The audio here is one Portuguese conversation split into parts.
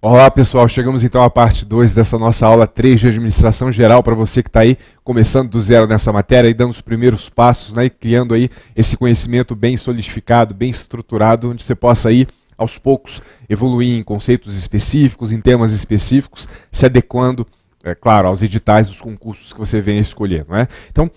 Olá pessoal, chegamos então à parte 2 dessa nossa aula 3 de Administração Geral, para você que está aí começando do zero nessa matéria e dando os primeiros passos, né, e criando aí esse conhecimento bem solidificado, bem estruturado, onde você possa aí aos poucos evoluir em conceitos específicos, em temas específicos, se adequando, é claro, aos editais dos concursos que você venha escolher, não é? Então,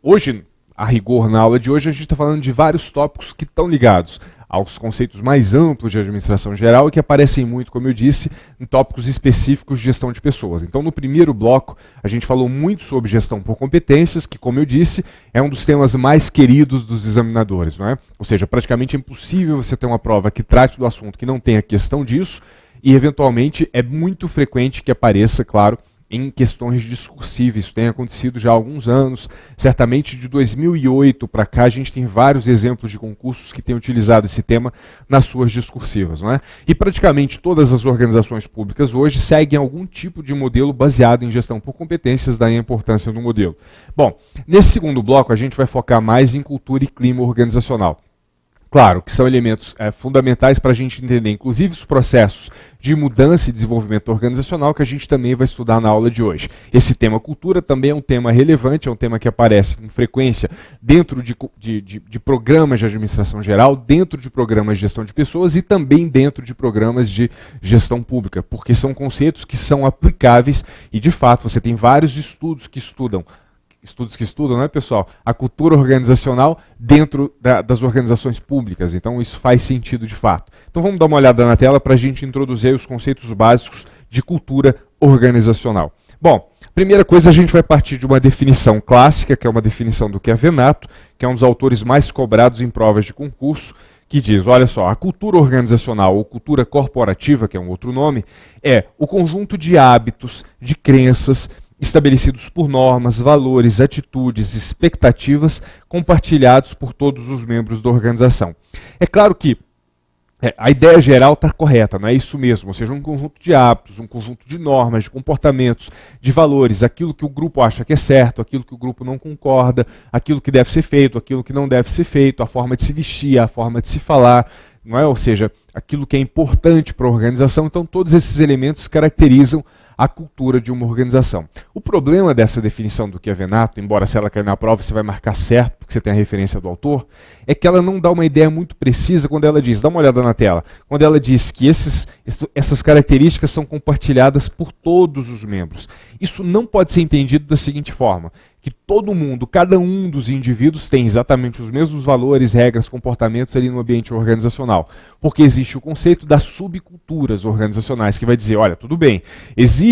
hoje, a rigor, na aula de hoje, a gente está falando de vários tópicos que estão ligados aos conceitos mais amplos de administração geral e que aparecem muito, como eu disse, em tópicos específicos de gestão de pessoas. Então, no primeiro bloco, a gente falou muito sobre gestão por competências, que, como eu disse, é um dos temas mais queridos dos examinadores, não é? Ou seja, praticamente é impossível você ter uma prova que trate do assunto que não tenha questão disso e, eventualmente, é muito frequente que apareça, claro, em questões discursivas. Isso tem acontecido já há alguns anos, certamente de 2008 para cá a gente tem vários exemplos de concursos que têm utilizado esse tema nas suas discursivas, não é? E praticamente todas as organizações públicas hoje seguem algum tipo de modelo baseado em gestão por competências, daí a importância do modelo. Bom, nesse segundo bloco a gente vai focar mais em cultura e clima organizacional. Claro, que são elementos fundamentais para a gente entender, inclusive, os processos de mudança e desenvolvimento organizacional que a gente também vai estudar na aula de hoje. Esse tema cultura também é um tema relevante, é um tema que aparece com frequência dentro de programas de administração geral, dentro de programas de gestão de pessoas e também dentro de programas de gestão pública, porque são conceitos que são aplicáveis e, de fato, você tem vários estudos que estudam, não é, pessoal? A cultura organizacional dentro das organizações públicas. Então, isso faz sentido de fato. Então, vamos dar uma olhada na tela para a gente introduzir os conceitos básicos de cultura organizacional. Bom, primeira coisa, a gente vai partir de uma definição clássica, que é uma definição do Chiavenato, que é um dos autores mais cobrados em provas de concurso, que diz, olha só, a cultura organizacional ou cultura corporativa, que é um outro nome, é o conjunto de hábitos, de crenças, estabelecidos por normas, valores, atitudes, expectativas compartilhados por todos os membros da organização. É claro que a ideia geral está correta, não é isso mesmo, ou seja, um conjunto de hábitos, um conjunto de normas, de comportamentos, de valores, aquilo que o grupo acha que é certo, aquilo que o grupo não concorda, aquilo que deve ser feito, aquilo que não deve ser feito, a forma de se vestir, a forma de se falar, não é? Ou seja, aquilo que é importante para a organização. Então, todos esses elementos caracterizam a cultura de uma organização. O problema dessa definição do Chiavenato, embora se ela cair na prova você vai marcar certo, porque você tem a referência do autor, é que ela não dá uma ideia muito precisa quando ela diz, dá uma olhada na tela, quando ela diz que essas características são compartilhadas por todos os membros. Isso não pode ser entendido da seguinte forma, que todo mundo, cada um dos indivíduos tem exatamente os mesmos valores, regras, comportamentos ali no ambiente organizacional. Porque existe o conceito das subculturas organizacionais, que vai dizer, olha, tudo bem, existe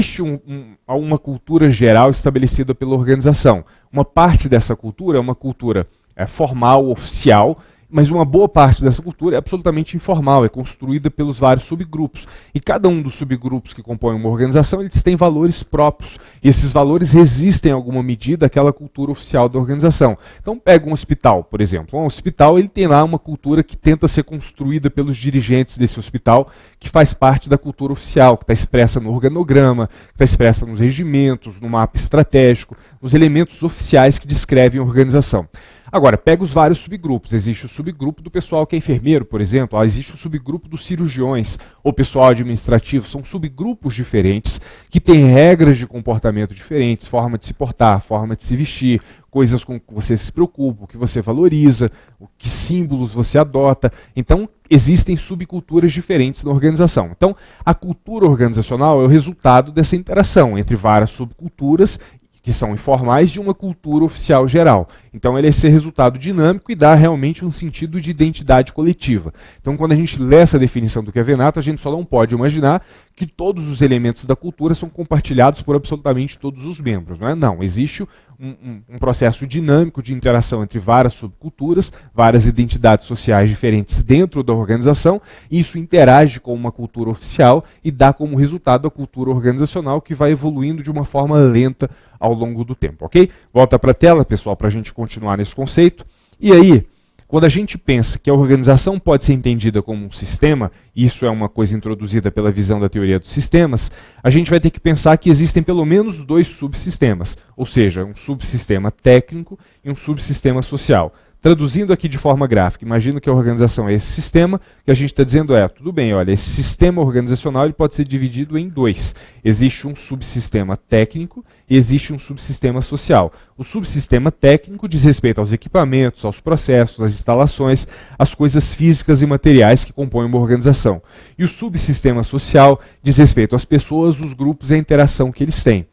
uma cultura geral estabelecida pela organização. Uma parte dessa cultura é uma cultura formal, oficial, mas uma boa parte dessa cultura é absolutamente informal, é construída pelos vários subgrupos. E cada um dos subgrupos que compõem uma organização, eles têm valores próprios. E esses valores resistem, em alguma medida, àquela cultura oficial da organização. Então, pega um hospital, por exemplo. Um hospital ele tem lá uma cultura que tenta ser construída pelos dirigentes desse hospital, que faz parte da cultura oficial, que está expressa no organograma, que está expressa nos regimentos, no mapa estratégico, nos elementos oficiais que descrevem a organização. Agora, pega os vários subgrupos. Existe o subgrupo do pessoal que é enfermeiro, por exemplo. Existe o subgrupo dos cirurgiões ou pessoal administrativo. São subgrupos diferentes que têm regras de comportamento diferentes, forma de se portar, forma de se vestir, coisas com que você se preocupa, o que você valoriza, que símbolos você adota. Então, existem subculturas diferentes na organização. Então, a cultura organizacional é o resultado dessa interação entre várias subculturas que são informais, de uma cultura oficial geral. Então ele é esse resultado dinâmico e dá realmente um sentido de identidade coletiva. Então quando a gente lê essa definição do Chiavenato, a gente só não pode imaginar que todos os elementos da cultura são compartilhados por absolutamente todos os membros. Não é? Não, existe um processo dinâmico de interação entre várias subculturas, várias identidades sociais diferentes dentro da organização, e isso interage com uma cultura oficial e dá como resultado a cultura organizacional que vai evoluindo de uma forma lenta ao longo do tempo, ok? Volta para a tela, pessoal, para a gente continuar nesse conceito. E aí, quando a gente pensa que a organização pode ser entendida como um sistema, isso é uma coisa introduzida pela visão da teoria dos sistemas, a gente vai ter que pensar que existem pelo menos 2 subsistemas, ou seja, um subsistema técnico e um subsistema social. Traduzindo aqui de forma gráfica, imagino que a organização é esse sistema, que a gente está dizendo tudo bem, olha, esse sistema organizacional ele pode ser dividido em dois. Existe um subsistema técnico e existe um subsistema social. O subsistema técnico diz respeito aos equipamentos, aos processos, às instalações, às coisas físicas e materiais que compõem uma organização. E o subsistema social diz respeito às pessoas, os grupos e a interação que eles têm.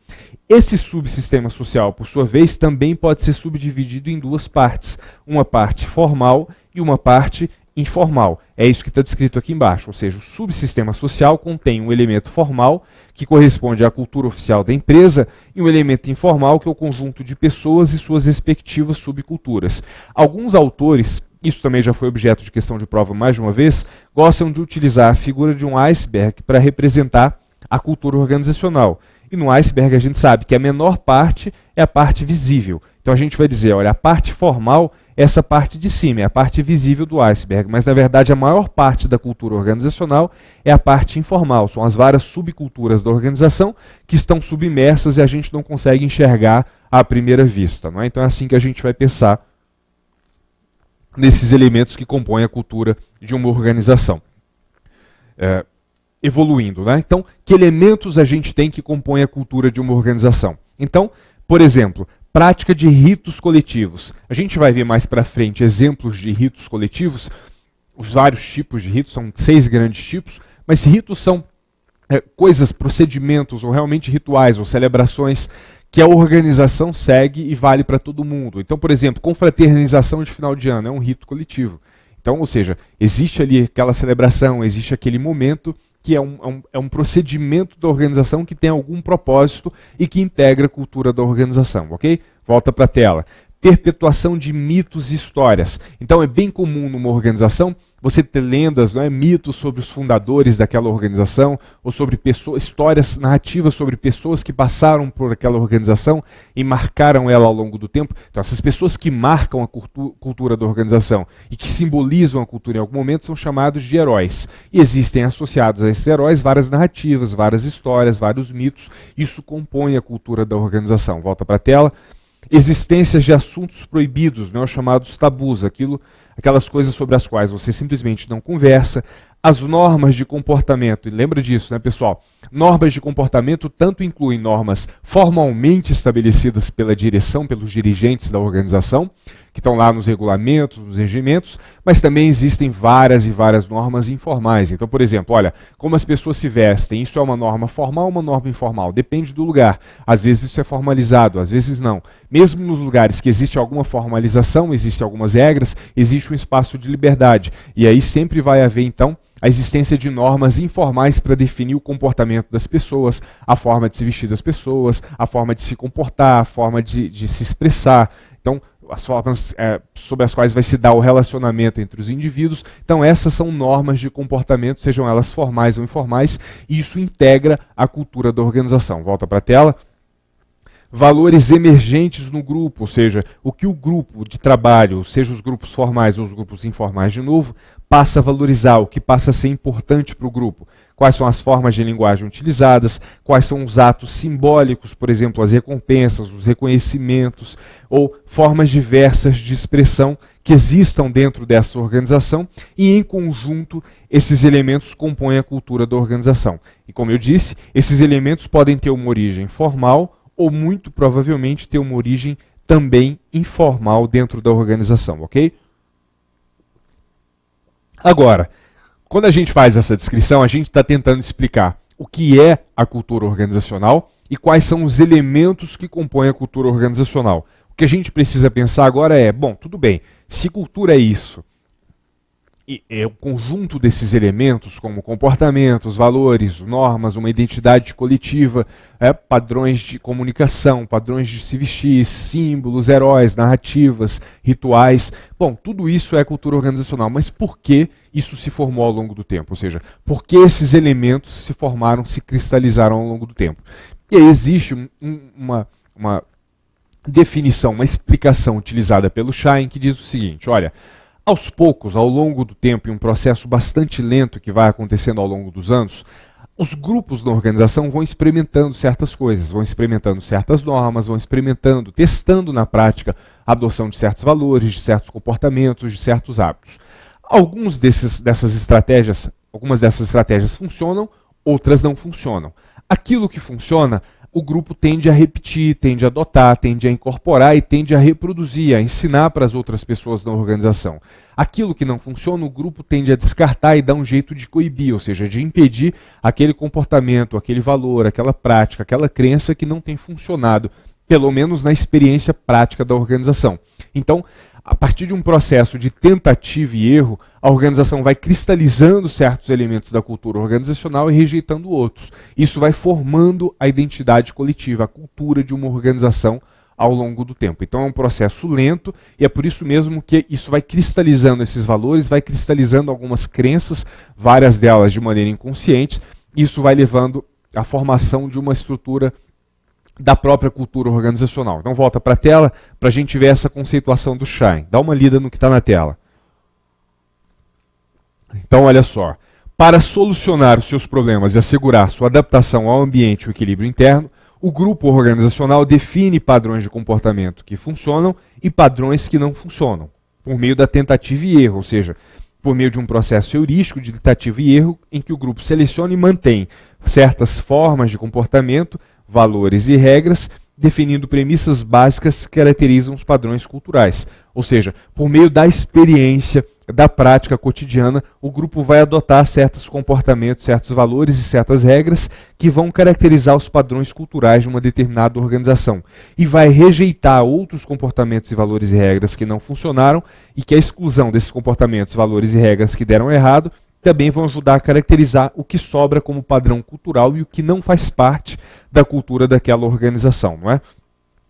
Esse subsistema social, por sua vez, também pode ser subdividido em duas partes, uma parte formal e uma parte informal. É isso que está descrito aqui embaixo, ou seja, o subsistema social contém um elemento formal, que corresponde à cultura oficial da empresa, e um elemento informal, que é o conjunto de pessoas e suas respectivas subculturas. Alguns autores, isso também já foi objeto de questão de prova mais de uma vez, gostam de utilizar a figura de um iceberg para representar a cultura organizacional. E no iceberg a gente sabe que a menor parte é a parte visível. Então a gente vai dizer, olha, a parte formal é essa parte de cima, é a parte visível do iceberg. Mas na verdade a maior parte da cultura organizacional é a parte informal. São as várias subculturas da organização que estão submersas e a gente não consegue enxergar à primeira vista. Não é? Então é assim que a gente vai pensar nesses elementos que compõem a cultura de uma organização. Evoluindo, né? Então, que elementos a gente tem que compõem a cultura de uma organização? Então, por exemplo, prática de ritos coletivos. A gente vai ver mais para frente exemplos de ritos coletivos, os vários tipos de ritos, são 6 grandes tipos, mas ritos são coisas, procedimentos, ou realmente rituais, ou celebrações que a organização segue e vale para todo mundo. Então, por exemplo, confraternização de final de ano é um rito coletivo. Então, ou seja, existe ali aquela celebração, existe aquele momento que é um procedimento da organização que tem algum propósito e que integra a cultura da organização, ok? Volta para a tela. Perpetuação de mitos e histórias. Então é bem comum numa organização você ter lendas, não é, mitos sobre os fundadores daquela organização, ou sobre pessoas, histórias narrativas sobre pessoas que passaram por aquela organização e marcaram ela ao longo do tempo. Então essas pessoas que marcam a cultura da organização e que simbolizam a cultura em algum momento são chamados de heróis. E existem associados a esses heróis várias narrativas, várias histórias, vários mitos. Isso compõe a cultura da organização. Volta para a tela. Existências de assuntos proibidos, né, os chamados tabus, aquelas coisas sobre as quais você simplesmente não conversa. As normas de comportamento, e lembra disso, né, pessoal? Normas de comportamento tanto incluem normas formalmente estabelecidas pela direção, pelos dirigentes da organização, que estão lá nos regulamentos, nos regimentos, mas também existem várias e várias normas informais. Então, por exemplo, olha, como as pessoas se vestem, isso é uma norma formal ou uma norma informal? Depende do lugar. Às vezes isso é formalizado, às vezes não. Mesmo nos lugares que existe alguma formalização, existem algumas regras, existe um espaço de liberdade. E aí sempre vai haver, então, a existência de normas informais para definir o comportamento das pessoas, a forma de se vestir das pessoas, a forma de se comportar, a forma de se expressar. Então, as formas sobre as quais vai se dar o relacionamento entre os indivíduos. Então, essas são normas de comportamento, sejam elas formais ou informais, e isso integra a cultura da organização. Volta para a tela. Valores emergentes no grupo, ou seja, o que o grupo de trabalho, seja os grupos formais ou os grupos informais de novo, passa a valorizar, o que passa a ser importante para o grupo. Quais são as formas de linguagem utilizadas, quais são os atos simbólicos, por exemplo, as recompensas, os reconhecimentos, ou formas diversas de expressão que existam dentro dessa organização, e em conjunto esses elementos compõem a cultura da organização. E como eu disse, esses elementos podem ter uma origem formal, ou muito provavelmente ter uma origem também informal dentro da organização, ok? Agora, quando a gente faz essa descrição, a gente está tentando explicar o que é a cultura organizacional e quais são os elementos que compõem a cultura organizacional. O que a gente precisa pensar agora é, bom, tudo bem, se cultura é isso, e é o conjunto desses elementos, como comportamentos, valores, normas, uma identidade coletiva, padrões de comunicação, padrões de se vestir, símbolos, heróis, narrativas, rituais. Bom, tudo isso é cultura organizacional, mas por que isso se formou ao longo do tempo? Ou seja, por que esses elementos se formaram, se cristalizaram ao longo do tempo? E aí existe uma definição, uma explicação utilizada pelo Schein que diz o seguinte, olha, aos poucos, ao longo do tempo, em um processo bastante lento que vai acontecendo ao longo dos anos, Os grupos na organização vão experimentando certas coisas, vão experimentando certas normas, vão experimentando, testando na prática a adoção de certos valores, de certos comportamentos, de certos hábitos. Algumas dessas estratégias funcionam, outras não funcionam. Aquilo que funciona, o grupo tende a repetir, tende a adotar, tende a incorporar e tende a reproduzir, a ensinar para as outras pessoas na organização. Aquilo que não funciona, o grupo tende a descartar e dar um jeito de coibir, ou seja, de impedir aquele comportamento, aquele valor, aquela prática, aquela crença que não tem funcionado, pelo menos na experiência prática da organização. Então, a partir de um processo de tentativa e erro, a organização vai cristalizando certos elementos da cultura organizacional e rejeitando outros. Isso vai formando a identidade coletiva, a cultura de uma organização ao longo do tempo. Então é um processo lento e é por isso mesmo que isso vai cristalizando esses valores, vai cristalizando algumas crenças, várias delas de maneira inconsciente, e isso vai levando à formação de uma estrutura da própria cultura organizacional. Então volta para a tela para a gente ver essa conceituação do Schein. Dá uma lida no que está na tela. Então olha só, para solucionar os seus problemas e assegurar sua adaptação ao ambiente e o equilíbrio interno, o grupo organizacional define padrões de comportamento que funcionam e padrões que não funcionam, por meio da tentativa e erro, ou seja, por meio de um processo heurístico de tentativa e erro em que o grupo seleciona e mantém certas formas de comportamento, valores e regras, definindo premissas básicas que caracterizam os padrões culturais. Ou seja, por meio da experiência, da prática cotidiana, o grupo vai adotar certos comportamentos, certos valores e certas regras que vão caracterizar os padrões culturais de uma determinada organização. E vai rejeitar outros comportamentos e valores e regras que não funcionaram e que a exclusão desses comportamentos, valores e regras que deram errado também vão ajudar a caracterizar o que sobra como padrão cultural e o que não faz parte da cultura daquela organização, não é?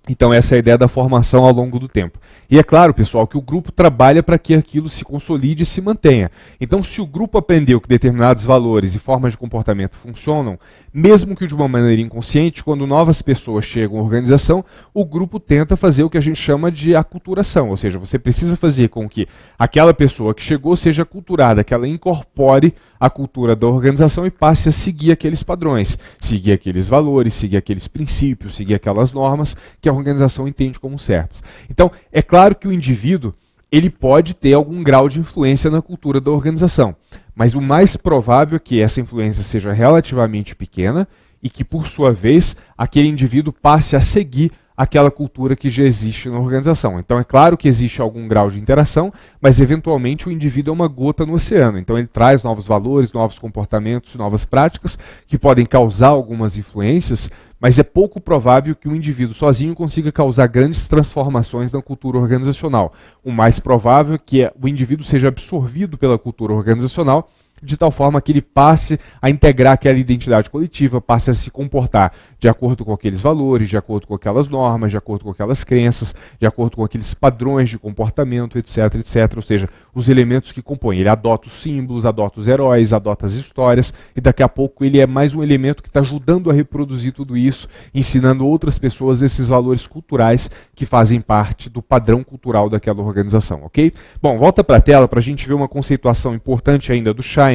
Então essa é a ideia da formação ao longo do tempo. E é claro, pessoal, que o grupo trabalha para que aquilo se consolide e se mantenha. Então se o grupo aprendeu que determinados valores e formas de comportamento funcionam, mesmo que de uma maneira inconsciente, quando novas pessoas chegam à organização, o grupo tenta fazer o que a gente chama de aculturação. Ou seja, você precisa fazer com que aquela pessoa que chegou seja aculturada, que ela incorpore a cultura da organização e passe a seguir aqueles padrões, seguir aqueles valores, seguir aqueles princípios, seguir aquelas normas que a organização entende como certas. Então, é claro que o indivíduo ele pode ter algum grau de influência na cultura da organização, mas o mais provável é que essa influência seja relativamente pequena e que, por sua vez, aquele indivíduo passe a seguir aquela cultura que já existe na organização. Então é claro que existe algum grau de interação, mas eventualmente o indivíduo é uma gota no oceano. Então ele traz novos valores, novos comportamentos, novas práticas que podem causar algumas influências, mas é pouco provável que um indivíduo sozinho consiga causar grandes transformações na cultura organizacional. O mais provável é que o indivíduo seja absorvido pela cultura organizacional de tal forma que ele passe a integrar aquela identidade coletiva, passe a se comportar de acordo com aqueles valores, de acordo com aquelas normas, de acordo com aquelas crenças, de acordo com aqueles padrões de comportamento, etc, etc. Ou seja, os elementos que compõem. Ele adota os símbolos, adota os heróis, adota as histórias, e daqui a pouco ele é mais um elemento que está ajudando a reproduzir tudo isso, ensinando outras pessoas esses valores culturais que fazem parte do padrão cultural daquela organização, ok? Bom, volta para a tela para a gente ver uma conceituação importante ainda do Schein,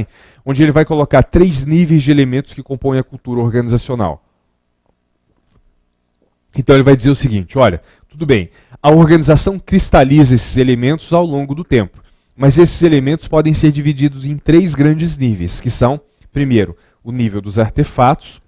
onde ele vai colocar 3 níveis de elementos que compõem a cultura organizacional. Então ele vai dizer o seguinte, olha, tudo bem, a organização cristaliza esses elementos ao longo do tempo, mas esses elementos podem ser divididos em 3 grandes níveis, que são, primeiro, o nível dos artefatos,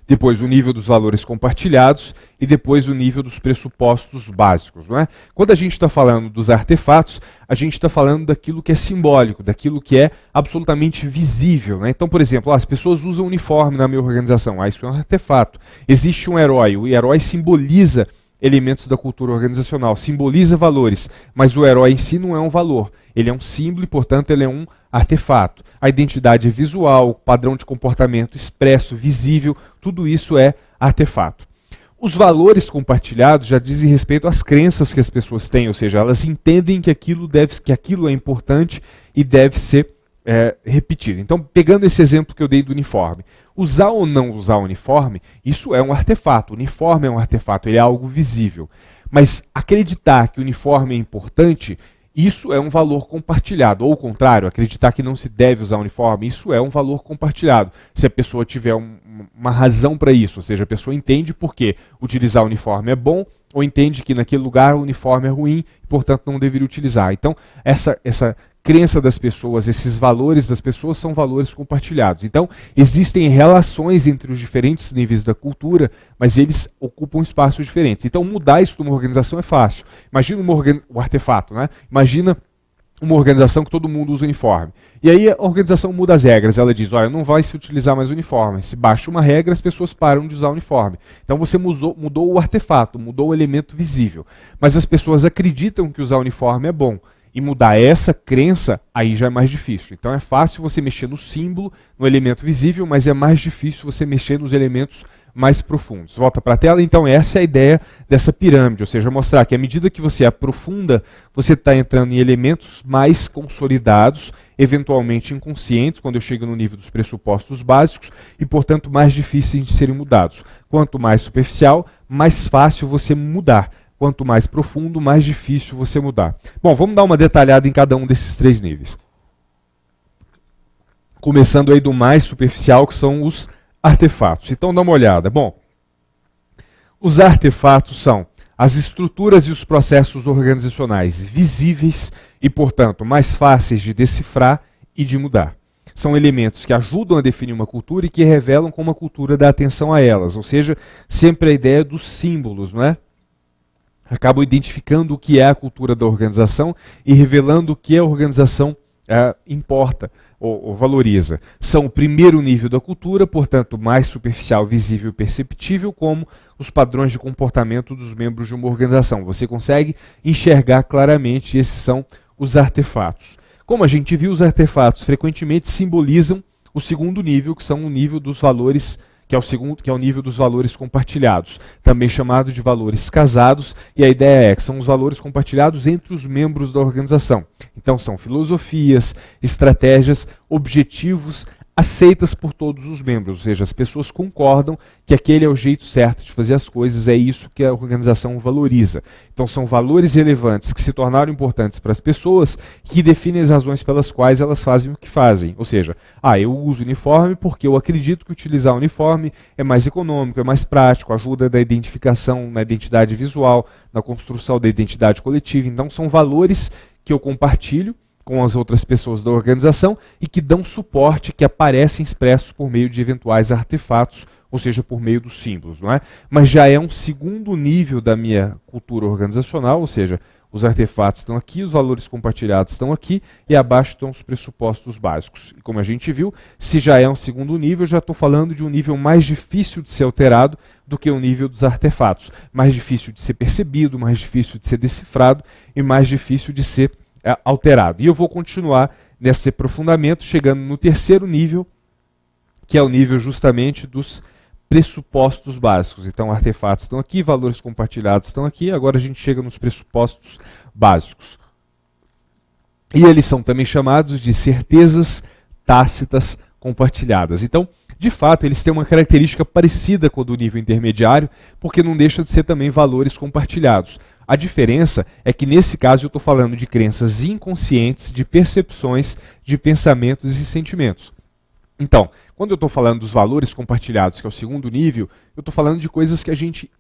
depois o nível dos valores compartilhados e depois o nível dos pressupostos básicos. Não é? Quando a gente está falando dos artefatos, a gente está falando daquilo que é simbólico, daquilo que é absolutamente visível. Né? Então, por exemplo, as pessoas usam uniforme na minha organização. Isso é um artefato. Existe um herói. O herói simboliza elementos da cultura organizacional, simboliza valores, mas o herói em si não é um valor. Ele é um símbolo e, portanto, ele é um artefato. A identidade é visual, o padrão de comportamento expresso, visível, tudo isso é artefato. Os valores compartilhados já dizem respeito às crenças que as pessoas têm, ou seja, elas entendem que aquilo é importante e deve ser repetido. Então, pegando esse exemplo que eu dei do uniforme, usar ou não usar uniforme, isso é um artefato. O uniforme é um artefato, ele é algo visível. Mas acreditar que o uniforme é importante, Isso é um valor compartilhado. Ou o contrário, acreditar que não se deve usar uniforme, isso é um valor compartilhado. Se a pessoa tiver uma razão para isso, ou seja, a pessoa entende por que utilizar uniforme é bom, ou entende que naquele lugar o uniforme é ruim, e portanto não deveria utilizar. Então, essa crença das pessoas, esses valores das pessoas são valores compartilhados. Então, existem relações entre os diferentes níveis da cultura, mas eles ocupam espaços diferentes. Então, mudar isso numa organização é fácil. Imagina o artefato, né? Imagina uma organização que todo mundo usa uniforme. E aí a organização muda as regras. Ela diz, olha, não vai se utilizar mais uniforme. Se baixa uma regra, as pessoas param de usar uniforme. Então você mudou o artefato, mudou o elemento visível. Mas as pessoas acreditam que usar uniforme é bom. E mudar essa crença, aí já é mais difícil. Então é fácil você mexer no símbolo, no elemento visível, mas é mais difícil você mexer nos elementos mais profundos. Volta para a tela. Então essa é a ideia dessa pirâmide, ou seja, mostrar que à medida que você aprofunda, você está entrando em elementos mais consolidados, eventualmente inconscientes, quando eu chego no nível dos pressupostos básicos, e portanto mais difíceis de serem mudados. Quanto mais superficial, mais fácil você mudar. Quanto mais profundo, mais difícil você mudar. Bom, vamos dar uma detalhada em cada um desses três níveis. Começando aí do mais superficial, que são os artefatos. Então dá uma olhada. Bom, os artefatos são as estruturas e os processos organizacionais visíveis e, portanto, mais fáceis de decifrar e de mudar. São elementos que ajudam a definir uma cultura e que revelam como a cultura dá atenção a elas. Ou seja, sempre a ideia dos símbolos, não é? Acabam identificando o que é a cultura da organização e revelando o que a organização importa ou valoriza. São o primeiro nível da cultura, portanto, mais superficial, visível e perceptível, como os padrões de comportamento dos membros de uma organização. Você consegue enxergar claramente, esses são os artefatos. Como a gente viu, os artefatos frequentemente simbolizam o segundo nível, que são o nível dos valores, que é o nível dos valores compartilhados, também chamado de valores casados, e a ideia é que são os valores compartilhados entre os membros da organização. Então são filosofias, estratégias, objetivos aceitas por todos os membros, ou seja, as pessoas concordam que aquele é o jeito certo de fazer as coisas, é isso que a organização valoriza. Então são valores relevantes que se tornaram importantes para as pessoas que definem as razões pelas quais elas fazem o que fazem. Ou seja, eu uso uniforme porque eu acredito que utilizar uniforme é mais econômico, é mais prático, ajuda na identificação, na identidade visual, na construção da identidade coletiva. Então são valores que eu compartilho com as outras pessoas da organização e que dão suporte, que aparecem expressos por meio de eventuais artefatos, ou seja, por meio dos símbolos, não é? Mas já é um segundo nível da minha cultura organizacional, ou seja, os artefatos estão aqui, os valores compartilhados estão aqui e abaixo estão os pressupostos básicos. E como a gente viu, se já é um segundo nível, já estou falando de um nível mais difícil de ser alterado do que o nível dos artefatos. Mais difícil de ser percebido, mais difícil de ser decifrado e mais difícil de ser alterado. E eu vou continuar nesse aprofundamento, chegando no terceiro nível, que é o nível justamente dos pressupostos básicos. Então, artefatos estão aqui, valores compartilhados estão aqui, agora a gente chega nos pressupostos básicos. E eles são também chamados de certezas tácitas compartilhadas. Então, de fato, eles têm uma característica parecida com a do nível intermediário, porque não deixa de ser também valores compartilhados. A diferença é que, nesse caso, eu estou falando de crenças inconscientes, de percepções, de pensamentos e sentimentos. Então, quando eu estou falando dos valores compartilhados, que é o segundo nível, eu estou falando de coisas que a gente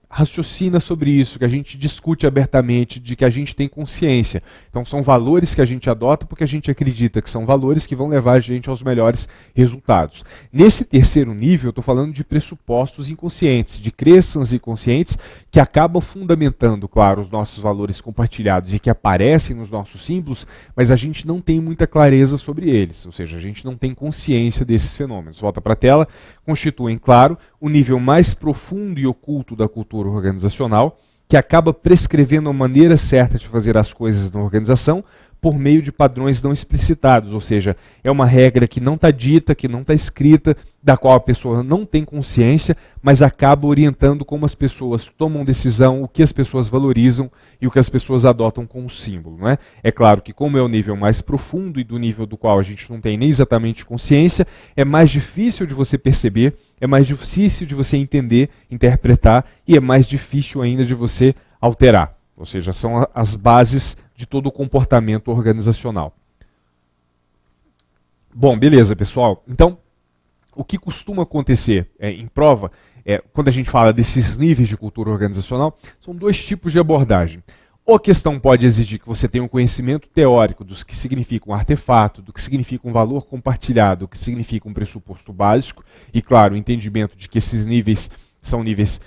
raciocina sobre isso, que a gente discute abertamente, de que a gente tem consciência. Então são valores que a gente adota porque a gente acredita que são valores que vão levar a gente aos melhores resultados. Nesse terceiro nível, eu estou falando de pressupostos inconscientes, de crenças inconscientes que acabam fundamentando, claro, os nossos valores compartilhados e que aparecem nos nossos símbolos, mas a gente não tem muita clareza sobre eles, ou seja, a gente não tem consciência desses fenômenos. Volta para a tela, constituem, claro, o nível mais profundo e oculto da cultura organizacional, que acaba prescrevendo a maneira certa de fazer as coisas na organização por meio de padrões não explicitados, ou seja, é uma regra que não está dita, que não está escrita, da qual a pessoa não tem consciência, mas acaba orientando como as pessoas tomam decisão, o que as pessoas valorizam e o que as pessoas adotam como símbolo. Não é? É claro que como é o nível mais profundo e do nível do qual a gente não tem nem exatamente consciência, é mais difícil de você perceber, é mais difícil de você entender, interpretar e é mais difícil ainda de você alterar. ou seja, são as bases de todo o comportamento organizacional. Bom, beleza, pessoal. Então, o que costuma acontecer em prova, quando a gente fala desses níveis de cultura organizacional, são dois tipos de abordagem. Ou a questão pode exigir que você tenha um conhecimento teórico dos que significa um artefato, do que significa um valor compartilhado, do que significa um pressuposto básico, e, claro, o entendimento de que esses níveis são níveis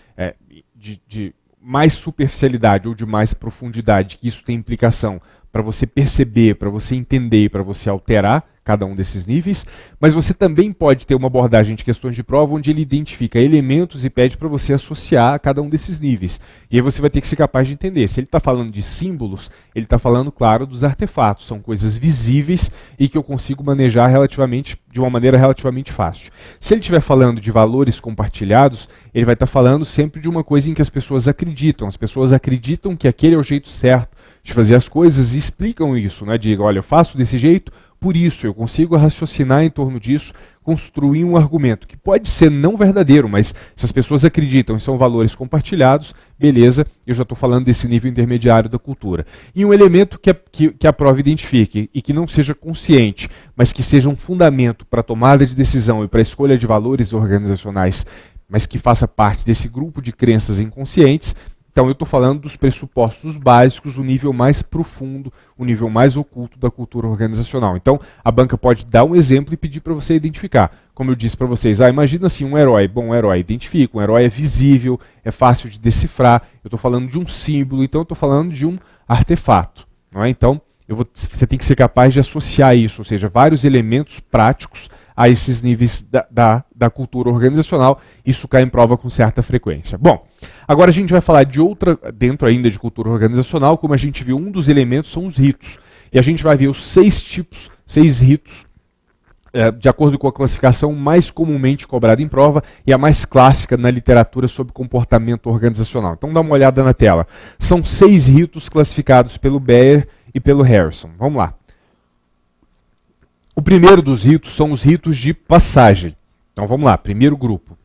de mais superficialidade ou de mais profundidade, que isso tem implicação para você perceber, para você entender e para você alterar cada um desses níveis, mas você também pode ter uma abordagem de questões de prova onde ele identifica elementos e pede para você associar a cada um desses níveis. E aí você vai ter que ser capaz de entender. Se ele está falando de símbolos, ele está falando, claro, dos artefatos. São coisas visíveis e que eu consigo manejar de uma maneira relativamente fácil. Se ele estiver falando de valores compartilhados, ele vai estar falando sempre de uma coisa em que as pessoas acreditam. As pessoas acreditam que aquele é o jeito certo de fazer as coisas e explicam isso, né? Digam, olha, eu faço desse jeito, por isso eu consigo raciocinar em torno disso, construir um argumento que pode ser não verdadeiro, mas se as pessoas acreditam e são valores compartilhados, beleza, eu já estou falando desse nível intermediário da cultura. E um elemento que a prova identifique e que não seja consciente, mas que seja um fundamento para a tomada de decisão e para a escolha de valores organizacionais, mas que faça parte desse grupo de crenças inconscientes. Então eu estou falando dos pressupostos básicos, o nível mais profundo, o nível mais oculto da cultura organizacional. Então a banca pode dar um exemplo e pedir para você identificar. Como eu disse para vocês, imagina assim um herói. Bom, um herói identifica, um herói é visível, é fácil de decifrar. Eu estou falando de um símbolo, então eu estou falando de um artefato. Não é? Então você tem que ser capaz de associar isso, ou seja, vários elementos práticos a esses níveis da cultura organizacional. Isso cai em prova com certa frequência. Bom, agora a gente vai falar de outra, dentro ainda de cultura organizacional, como a gente viu, um dos elementos são os ritos. E a gente vai ver os 6 ritos, de acordo com a classificação mais comumente cobrada em prova e a mais clássica na literatura sobre comportamento organizacional. Então dá uma olhada na tela. São 6 ritos classificados pelo Baer e pelo Harrison. Vamos lá. O primeiro dos ritos são os ritos de passagem. Então vamos lá, primeiro grupo.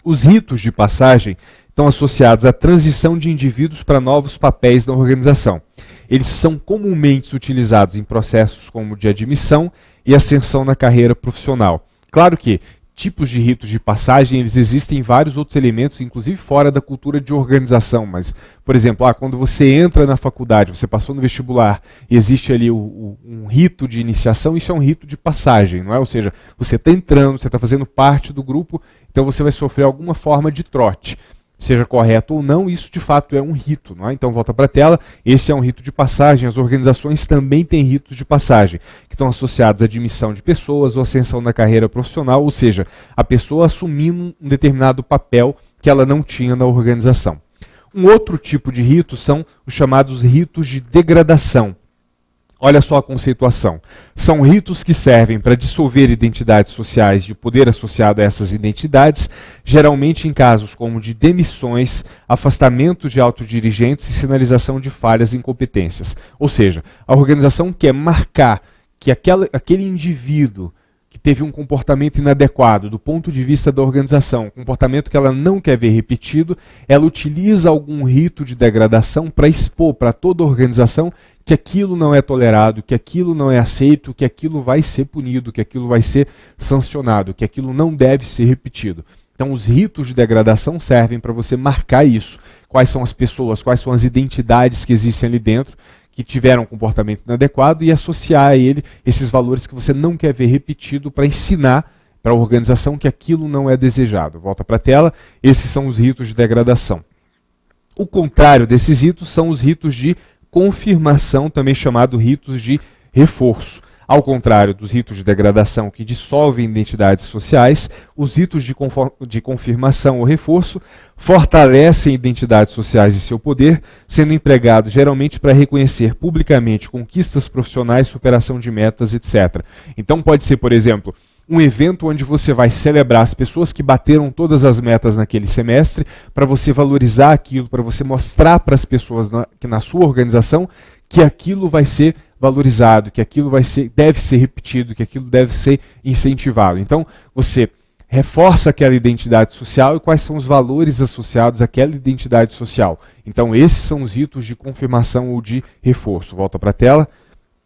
Os ritos de passagem estão associados à transição de indivíduos para novos papéis na organização. Eles são comumente utilizados em processos como de admissão e ascensão na carreira profissional. Claro que tipos de ritos de passagem, eles existem em vários outros elementos, inclusive fora da cultura de organização. Mas, por exemplo, quando você entra na faculdade, você passou no vestibular e existe ali um rito de iniciação, isso é um rito de passagem, não é? Ou seja, você está entrando, você está fazendo parte do grupo, então você vai sofrer alguma forma de trote. Seja correto ou não, isso de fato é um rito, não é? Então volta para a tela, esse é um rito de passagem. As organizações também têm ritos de passagem, que estão associados à admissão de pessoas ou ascensão na carreira profissional, ou seja, a pessoa assumindo um determinado papel que ela não tinha na organização. Um outro tipo de rito são os chamados ritos de degradação. Olha só a conceituação. São ritos que servem para dissolver identidades sociais de poder associado a essas identidades, geralmente em casos como de demissões, afastamento de autodirigentes e sinalização de falhas e incompetências. Ou seja, a organização quer marcar que aquele indivíduo que teve um comportamento inadequado do ponto de vista da organização, um comportamento que ela não quer ver repetido, ela utiliza algum rito de degradação para expor para toda a organização que aquilo não é tolerado, que aquilo não é aceito, que aquilo vai ser punido, que aquilo vai ser sancionado, que aquilo não deve ser repetido. Então os ritos de degradação servem para você marcar isso. Quais são as pessoas, quais são as identidades que existem ali dentro, que tiveram um comportamento inadequado e associar a ele esses valores que você não quer ver repetido para ensinar para a organização que aquilo não é desejado. Volta para a tela, esses são os ritos de degradação. O contrário desses ritos são os ritos de confirmação, também chamado ritos de reforço. Ao contrário dos ritos de degradação que dissolvem identidades sociais, os ritos de confirmação ou reforço fortalecem identidades sociais e seu poder, sendo empregados geralmente para reconhecer publicamente conquistas profissionais, superação de metas, etc. Então pode ser, por exemplo, um evento onde você vai celebrar as pessoas que bateram todas as metas naquele semestre, para você valorizar aquilo, para você mostrar para as pessoas que na sua organização que aquilo vai ser valorizado, que aquilo deve ser repetido, que aquilo deve ser incentivado. Então, você reforça aquela identidade social e quais são os valores associados àquela identidade social. Então, esses são os ritos de confirmação ou de reforço. Volta para a tela.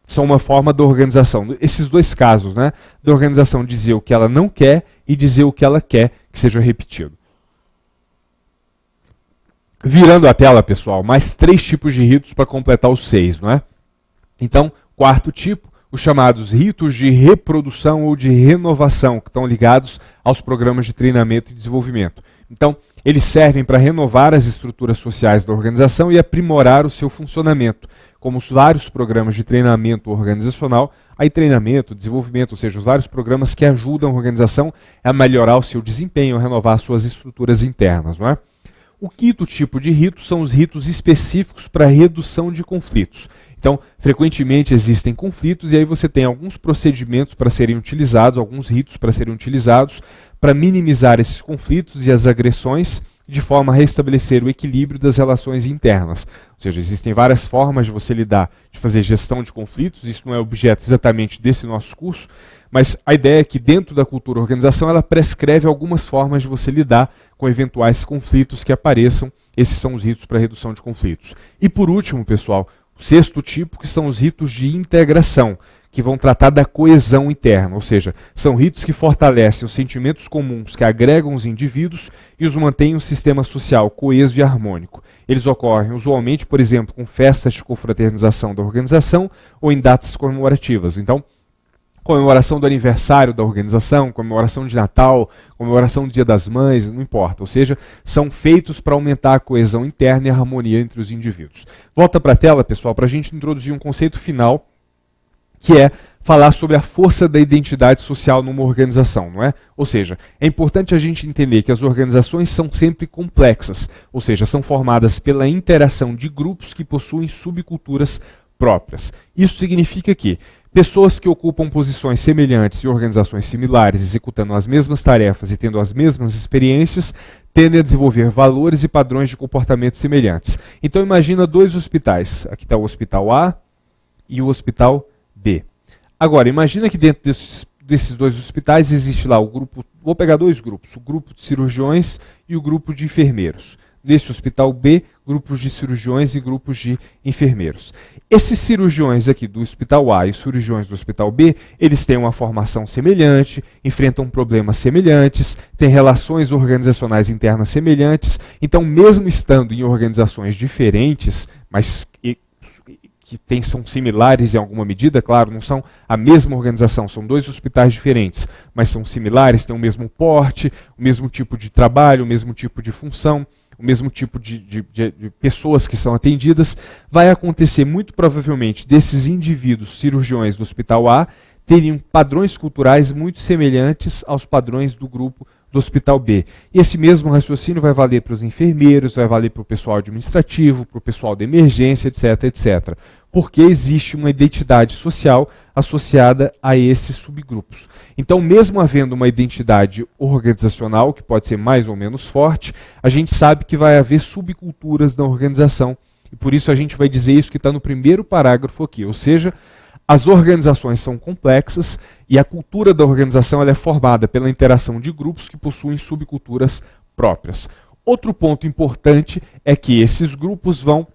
São uma forma da organização. Esses dois casos, né? Da organização dizer o que ela não quer e dizer o que ela quer que seja repetido. Virando a tela, pessoal, mais 3 tipos de ritos para completar os 6, não é? Então, quarto tipo, os chamados ritos de reprodução ou de renovação, que estão ligados aos programas de treinamento e desenvolvimento. Então, eles servem para renovar as estruturas sociais da organização e aprimorar o seu funcionamento, como os vários programas de treinamento organizacional, aí treinamento, desenvolvimento, ou seja, os vários programas que ajudam a organização a melhorar o seu desempenho, a renovar suas estruturas internas, não é? O quinto tipo de rito são os ritos específicos para redução de conflitos. Então, frequentemente existem conflitos e aí você tem alguns procedimentos para serem utilizados, alguns ritos para serem utilizados para minimizar esses conflitos e as agressões de forma a restabelecer o equilíbrio das relações internas. Ou seja, existem várias formas de você lidar, de fazer gestão de conflitos, isso não é objeto exatamente desse nosso curso, mas a ideia é que dentro da cultura organização ela prescreve algumas formas de você lidar com eventuais conflitos que apareçam. Esses são os ritos para redução de conflitos. E por último, pessoal, o sexto tipo, que são os ritos de integração, que vão tratar da coesão interna, ou seja, são ritos que fortalecem os sentimentos comuns que agregam os indivíduos e os mantêm um sistema social coeso e harmônico. Eles ocorrem usualmente, por exemplo, com festas de confraternização da organização ou em datas comemorativas. Então, comemoração do aniversário da organização, comemoração de Natal, comemoração do Dia das Mães, não importa. Ou seja, são feitos para aumentar a coesão interna e a harmonia entre os indivíduos. Volta para a tela, pessoal, para a gente introduzir um conceito final, que é falar sobre a força da identidade social numa organização, não é? Ou seja, é importante a gente entender que as organizações são sempre complexas, ou seja, são formadas pela interação de grupos que possuem subculturas próprias. Isso significa que pessoas que ocupam posições semelhantes em organizações similares, executando as mesmas tarefas e tendo as mesmas experiências, tendem a desenvolver valores e padrões de comportamento semelhantes. Então imagina 2 hospitais. Aqui está o hospital A e o hospital B. Agora, imagina que dentro desses 2 hospitais existe lá o grupo, vou pegar 2 grupos, o grupo de cirurgiões e o grupo de enfermeiros. Neste hospital B, grupos de cirurgiões e grupos de enfermeiros. Esses cirurgiões aqui do hospital A e os cirurgiões do hospital B, eles têm uma formação semelhante, enfrentam problemas semelhantes, têm relações organizacionais internas semelhantes. Então, mesmo estando em organizações diferentes, mas que são similares em alguma medida, claro, não são a mesma organização, são 2 hospitais diferentes, mas são similares, têm o mesmo porte, o mesmo tipo de trabalho, o mesmo tipo de função, o mesmo tipo de pessoas que são atendidas. Vai acontecer muito provavelmente desses indivíduos cirurgiões do hospital A teriam padrões culturais muito semelhantes aos padrões do grupo do hospital B. E esse mesmo raciocínio vai valer para os enfermeiros, vai valer para o pessoal administrativo, para o pessoal de emergência, etc, etc. Porque existe uma identidade social associada a esses subgrupos. Então, mesmo havendo uma identidade organizacional, que pode ser mais ou menos forte, a gente sabe que vai haver subculturas na organização. E por isso a gente vai dizer isso que está no primeiro parágrafo aqui. Ou seja, as organizações são complexas e a cultura da organização ela é formada pela interação de grupos que possuem subculturas próprias. Outro ponto importante é que esses grupos vão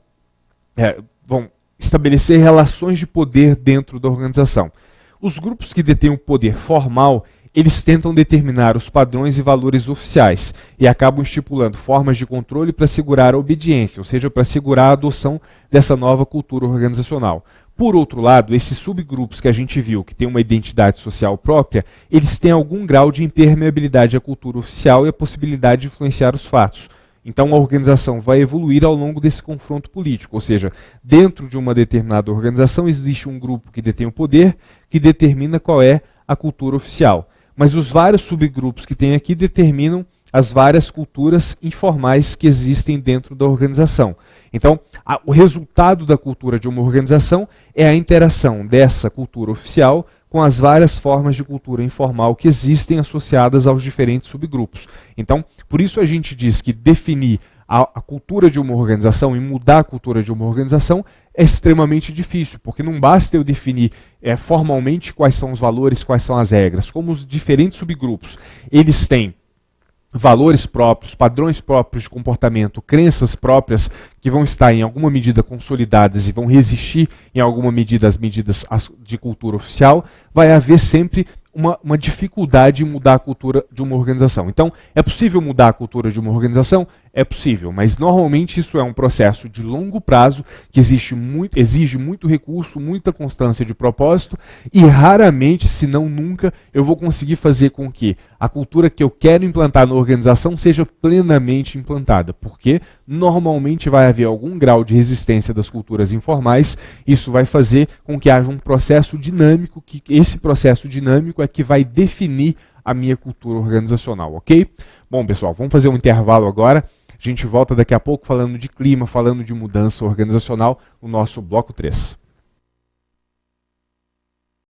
estabelecer relações de poder dentro da organização. Os grupos que detêm o poder formal, eles tentam determinar os padrões e valores oficiais e acabam estipulando formas de controle para assegurar a obediência, ou seja, para assegurar a adoção dessa nova cultura organizacional. Por outro lado, esses subgrupos que a gente viu, que têm uma identidade social própria, eles têm algum grau de impermeabilidade à cultura oficial e a possibilidade de influenciar os fatos. Então a organização vai evoluir ao longo desse confronto político, ou seja, dentro de uma determinada organização existe um grupo que detém o poder, que determina qual é a cultura oficial. Mas os vários subgrupos que tem aqui determinam as várias culturas informais que existem dentro da organização. Então, o resultado da cultura de uma organização é a interação dessa cultura oficial com as várias formas de cultura informal que existem associadas aos diferentes subgrupos. Então, por isso a gente diz que definir a cultura de uma organização e mudar a cultura de uma organização é extremamente difícil, porque não basta eu definir formalmente quais são os valores, quais são as regras, como os diferentes subgrupos, eles têm valores próprios, padrões próprios de comportamento, crenças próprias que vão estar em alguma medida consolidadas e vão resistir em alguma medida às medidas de cultura oficial, vai haver sempre uma dificuldade em mudar a cultura de uma organização. Então, é possível mudar a cultura de uma organização? É possível, mas normalmente isso é um processo de longo prazo que exige muito recurso, muita constância de propósito e raramente, se não nunca, eu vou conseguir fazer com que a cultura que eu quero implantar na organização seja plenamente implantada, porque normalmente vai haver algum grau de resistência das culturas informais, isso vai fazer com que haja um processo dinâmico, que esse processo dinâmico é que vai definir a minha cultura organizacional, ok? Bom, pessoal, vamos fazer um intervalo agora. A gente volta daqui a pouco falando de clima, falando de mudança organizacional no nosso bloco 3.